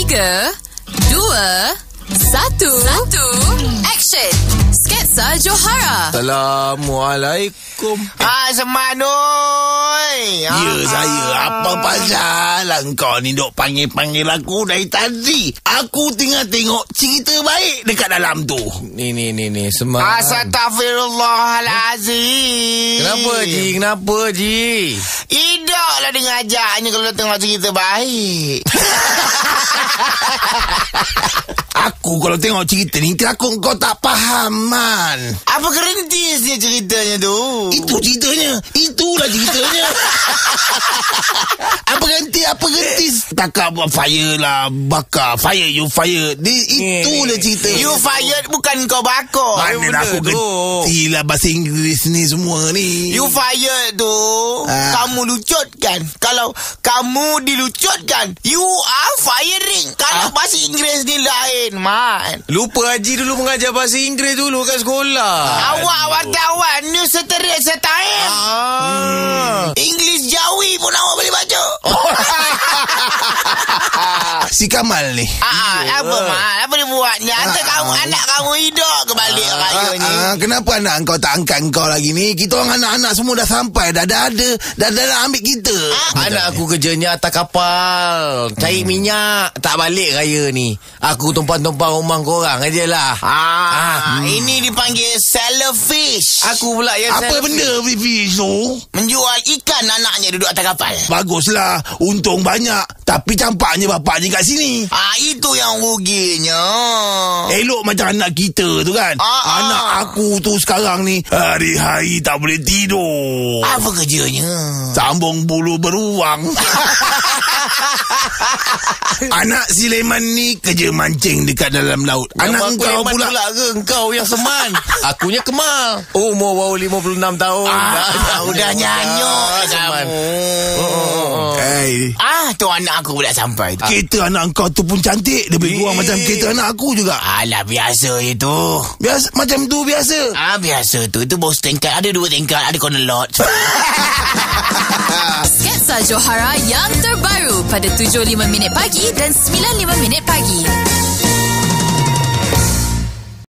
3, 2, 1, action. Sketsa Johara. Assalamualaikum. Semanoi. Ya saya. Apa pasal kau ni duk panggil-panggil aku dari tadi? Aku tengah tengok cerita baik dekat dalam tu. Ni Seman. Astaghfirullahalazim. Kenapa Ji? Hidup lah dengar ajaknya kalau tengok cerita baik. Aku kalau tengok cerita ni takut kau tak faham, Man. Apa kerentis dia ceritanya tu? Itu ceritanya. Itulah ceritanya. Apa ganti? Takak buat fire lah. Bakar. Fire, you fire. Itulah cerita. You fired bukan kau bakar. Mana aku ganti lah bahasa Inggeris ni semua ni. You fired tu kamu lucutkan. Kalau kamu dilucutkan, you are firing. Kalau bahasa Inggeris ni lain, Man. Lupa Haji dulu mengajar bahasa Inggeris dulu kat sekolah. Awak wartawan News Straight Time. English Jawi pun awak boleh baca. Si Kamal ni. Apa, Man? Apa dia buat ni? Anak kamu hidup kebalik raya ni. Kenapa anak kau tak angkat kau lagi ni? Kita orang anak-anak semua dah sampai. Dah ambil kita. Anak aku kerjanya atas kapal, cari minyak. Tak balik raya ni. Aku tumpang-tumpang rumah korang aje lah. Ini dipanggil seller fish. Aku pula yang apa benda fish tu? Menjual ikan anaknya duduk atas kapal. Baguslah. Untung banyak. Tapi campaknya bapaknya kat sini. Itu yang ruginya. Elok macam anak kita tu kan. Anak aku tu sekarang ni hari-hari tak boleh tidur. Apa kerjanya? Sambung bulu beruang. Anak si Leman ni kerja mancing dekat dalam laut. Anak kau pula ke engkau yang Seman? Akunya Kemal. Umur baru 56 tahun. Udah nyanyuk Seman. Tu anak aku pula sampai tu. Kereta anak kau tu pun cantik. Lebih kurang macam kereta anak aku juga. Alah, biasa itu. Biasa macam tu biasa. Biasa tu. Itu bos tingkat. Ada 2 tingkat. Ada corner lot. Sketsa Johara yang terbaru pada 7.5 minit pagi dan 9.5 minit pagi.